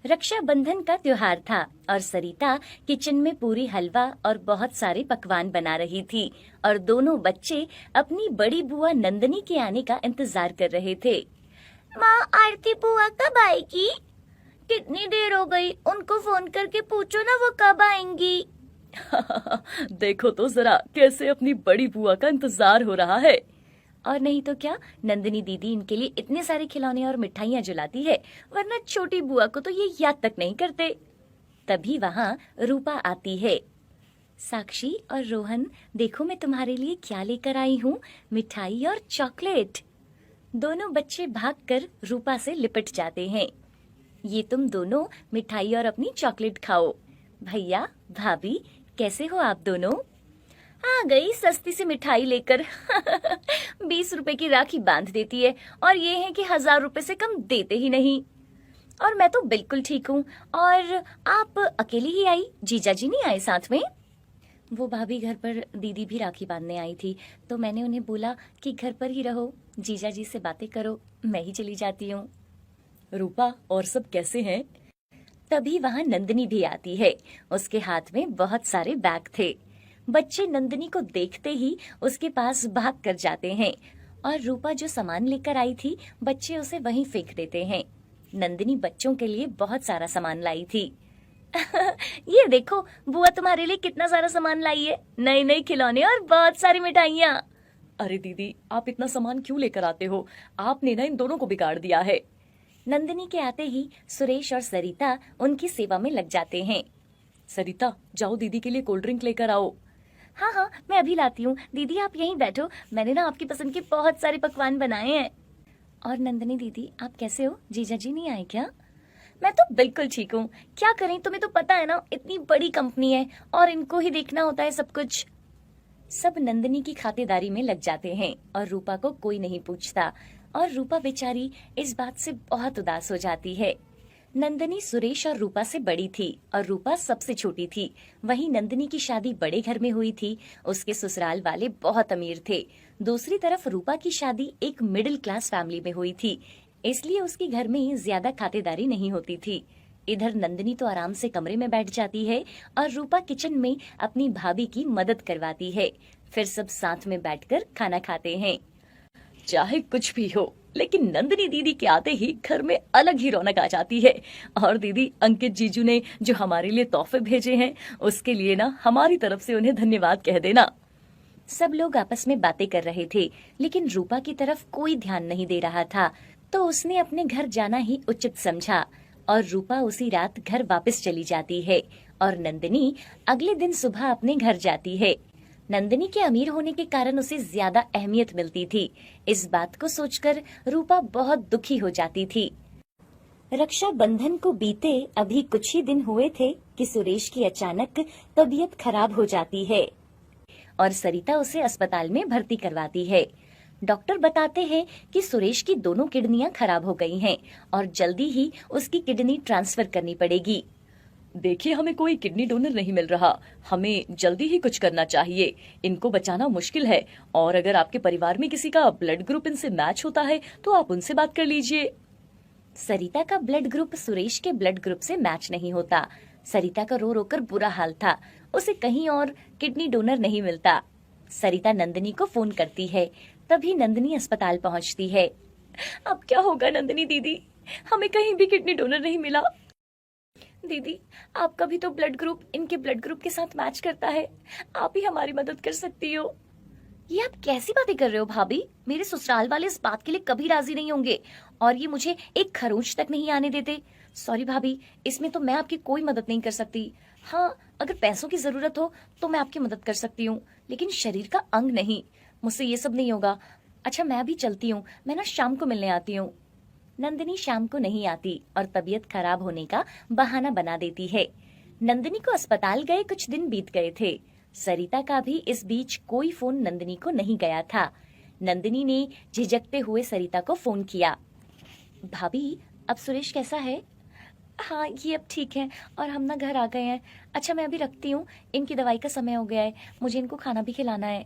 रक्षाबंधन का त्योहार था और सरिता किचन में पूरी हलवा और बहुत सारे पकवान बना रही थी और दोनों बच्चे अपनी बड़ी बुआ नंदनी के आने का इंतजार कर रहे थे। माँ, आरती बुआ कब आएगी? कितनी देर हो गई, उनको फोन करके पूछो ना वो कब आएंगी। देखो तो जरा कैसे अपनी बड़ी बुआ का इंतजार हो रहा है। और नहीं तो क्या, नंदिनी दीदी इनके लिए इतने सारे खिलौने और मिठाइयाँ जुलाती है, वरना छोटी बुआ को तो ये याद तक नहीं करते। तभी वहाँ रूपा आती है। साक्षी और रोहन, देखो मैं तुम्हारे लिए क्या लेकर आई हूँ, मिठाई और चॉकलेट। दोनों बच्चे भागकर रूपा से लिपट जाते हैं। ये तुम दोनों मिठाई और अपनी चॉकलेट खाओ। भैया, भाभी, कैसे हो आप दोनों? आ गई सस्ती सी मिठाई लेकर। 20 रुपए की राखी बांध देती है और ये है कि 1000 रुपए से कम देते ही नहीं। और मैं तो बिल्कुल ठीक हूँ। और आप अकेली ही आई, जीजा जी नहीं आए साथ में? वो भाभी घर पर दीदी भी राखी बांधने आई थी, तो मैंने उन्हें बोला कि घर पर ही रहो, जीजा जी से बातें करो, मैं ही चली जाती हूँ। रूपा, और सब कैसे हैं? तभी वहां नंदिनी भी आती है। उसके हाथ में बहुत सारे बैग थे। बच्चे नंदिनी को देखते ही उसके पास भाग कर जाते हैं और रूपा जो सामान लेकर आई थी, बच्चे उसे वहीं फेंक देते हैं। नंदिनी बच्चों के लिए बहुत सारा सामान लाई थी। ये देखो, बुआ तुम्हारे लिए कितना सारा सामान लाई है, नए नए खिलौने और बहुत सारी मिठाइयाँ। अरे दीदी, आप इतना सामान क्यों लेकर आते हो? आपने ना इन दोनों को बिगाड़ दिया है। नंदिनी के आते ही सुरेश और सरिता उनकी सेवा में लग जाते हैं। सरिता, जाओ दीदी के लिए कोल्ड ड्रिंक लेकर आओ। हाँ हाँ, मैं अभी लाती हूँ। दीदी आप यहीं बैठो, मैंने ना आपकी पसंद के बहुत सारे पकवान बनाए हैं। और नंदिनी दीदी, आप कैसे हो? जीजा जी नहीं आए क्या? मैं तो बिल्कुल ठीक हूँ। क्या करें, तुम्हें तो पता है ना, इतनी बड़ी कंपनी है और इनको ही देखना होता है सब कुछ। सब नंदिनी की खातिरदारी में लग जाते हैं और रूपा को कोई नहीं पूछता और रूपा बेचारी इस बात से बहुत उदास हो जाती है। नंदिनी सुरेश और रूपा से बड़ी थी और रूपा सबसे छोटी थी। वहीं नंदिनी की शादी बड़े घर में हुई थी, उसके ससुराल वाले बहुत अमीर थे। दूसरी तरफ रूपा की शादी एक मिडिल क्लास फैमिली में हुई थी, इसलिए उसके घर में ज्यादा खातिरदारी नहीं होती थी। इधर नंदिनी तो आराम से कमरे में बैठ जाती है और रूपा किचन में अपनी भाभी की मदद करवाती है। फिर सब साथ में बैठकर खाना खाते हैं। चाहे कुछ भी हो, लेकिन नंदिनी दीदी के आते ही घर में अलग ही रौनक आ जाती है। और दीदी, अंकित जीजू ने जो हमारे लिए तोहफे भेजे हैं, उसके लिए ना हमारी तरफ से उन्हें धन्यवाद कह देना। सब लोग आपस में बातें कर रहे थे, लेकिन रूपा की तरफ कोई ध्यान नहीं दे रहा था, तो उसने अपने घर जाना ही उचित समझा और रूपा उसी रात घर वापस चली जाती है और नंदिनी अगले दिन सुबह अपने घर जाती है। नंदिनी के अमीर होने के कारण उसे ज्यादा अहमियत मिलती थी। इस बात को सोचकर रूपा बहुत दुखी हो जाती थी। रक्षाबंधन को बीते अभी कुछ ही दिन हुए थे कि सुरेश की अचानक तबीयत खराब हो जाती है और सरिता उसे अस्पताल में भर्ती करवाती है। डॉक्टर बताते हैं कि सुरेश की दोनों किडनियां खराब हो गई हैं और जल्दी ही उसकी किडनी ट्रांसफर करनी पड़ेगी। देखिए, हमें कोई किडनी डोनर नहीं मिल रहा, हमें जल्दी ही कुछ करना चाहिए। इनको बचाना मुश्किल है और अगर आपके परिवार में किसी का ब्लड ग्रुप इनसे मैच होता है तो आप उनसे बात कर लीजिए। सरिता का ब्लड ग्रुप सुरेश के ब्लड ग्रुप से मैच नहीं होता। सरिता का रो रोकर बुरा हाल था, उसे कहीं और किडनी डोनर नहीं मिलता। सरिता नंदिनी को फोन करती है, तभी नंदिनी अस्पताल पहुंचती है। अब क्या होगा नंदिनी दीदी? हमें कहीं भी किडनी डोनर नहीं मिला। दीदी, आपका भी तो ब्लड ग्रुप इनके ब्लड ग्रुप के साथ मैच करता है, आप ही हमारी मदद कर सकती हो। ये आप कैसी बातें कर रहे हो भाभी? मेरे ससुराल वाले इस बात के लिए कभी राजी नहीं होंगे और ये मुझे एक खरोंच तक नहीं आने देते। सॉरी भाभी, इसमें तो मैं आपकी कोई मदद नहीं कर सकती। हाँ, अगर पैसों की जरूरत हो तो मैं आपकी मदद कर सकती हूँ, लेकिन शरीर का अंग नहीं। मुझसे ये सब नहीं होगा। अच्छा, मैं अभी चलती हूँ, मैं ना शाम को मिलने आती हूँ। नंदिनी शाम को नहीं आती और तबीयत खराब होने का बहाना बना देती है। नंदिनी को अस्पताल गए कुछ दिन बीत गए थे। सरिता का भी इस बीच कोई फोन नंदिनी को नहीं गया था। नंदिनी ने झिझकते हुए सरिता को फोन किया। भाभी, अब सुरेश कैसा है? हाँ, ये अब ठीक है और हम ना घर आ गए हैं। अच्छा, मैं अभी रखती हूँ, इनकी दवाई का समय हो गया है, मुझे इनको खाना भी खिलाना है।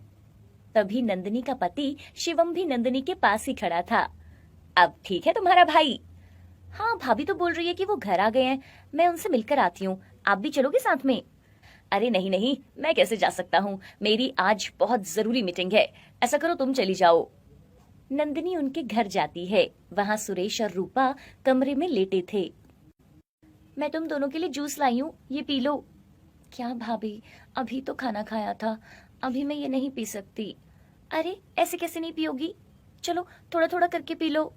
तभी नंदिनी का पति शिवम भी नंदिनी के पास ही खड़ा था। अब ठीक है तुम्हारा भाई? हाँ, भाभी तो बोल रही है कि वो घर आ गए हैं, मैं उनसे मिलकर आती हूँ। आप भी चलोगे साथ में? अरे नहीं नहीं, मैं कैसे जा सकता हूँ, मेरी आज बहुत जरूरी मीटिंग है। ऐसा करो तुम चली जाओ। नंदिनी उनके घर जाती है। वहाँ सुरेश और रूपा कमरे में लेटे थे। मैं तुम दोनों के लिए जूस लाई हूँ, ये पी लो। क्या भाभी, अभी तो खाना खाया था, अभी मैं ये नहीं पी सकती। अरे ऐसे कैसे नहीं पियोगी, चलो थोड़ा थोड़ा करके पी लो।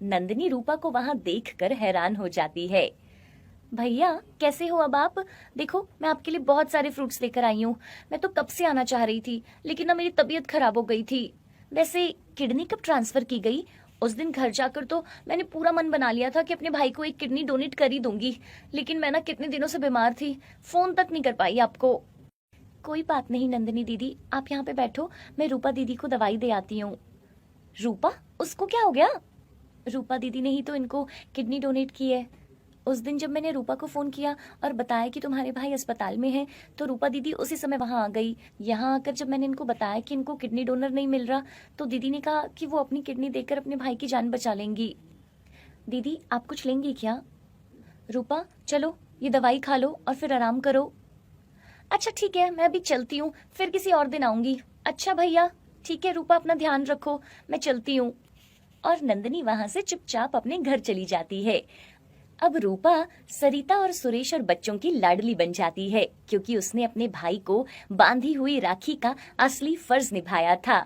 नंदिनी रूपा को वहां देखकर हैरान हो जाती है। भैया कैसे हो अब आप? देखो मैं आपके लिए बहुत सारे फ्रूट्स लेकर आई हूँ। मैं तो कब से आना चाह रही थी, लेकिन ना मेरी तबीयत खराब हो गई थी। वैसे किडनी कब ट्रांसफर की गई? उस दिन घर जाकर तो मैंने पूरा मन बना लिया था कि अपने भाई को एक किडनी डोनेट कर ही दूंगी, लेकिन मैं ना कितने दिनों से बीमार थी, फोन तक नहीं कर पाई आपको। कोई बात नहीं नंदिनी दीदी, आप यहाँ पे बैठो, मैं रूपा दीदी को दवाई दे आती हूँ। रूपा, उसको क्या हो गया? रूपा दीदी ने ही तो इनको किडनी डोनेट की है। उस दिन जब मैंने रूपा को फोन किया और बताया कि तुम्हारे भाई अस्पताल में हैं, तो रूपा दीदी उसी समय वहां आ गई। यहाँ आकर जब मैंने इनको बताया कि इनको किडनी डोनर नहीं मिल रहा, तो दीदी ने कहा कि वो अपनी किडनी देकर अपने भाई की जान बचा लेंगी। दीदी आप कुछ लेंगी क्या? रूपा चलो ये दवाई खा लो और फिर आराम करो। अच्छा ठीक है, मैं अभी चलती हूँ, फिर किसी और दिन आऊंगी। अच्छा भैया, ठीक है रूपा, अपना ध्यान रखो, मैं चलती हूँ। और नंदिनी वहां से चुपचाप अपने घर चली जाती है। अब रूपा सरिता और सुरेश और बच्चों की लाडली बन जाती है, क्योंकि उसने अपने भाई को बांधी हुई राखी का असली फर्ज निभाया था।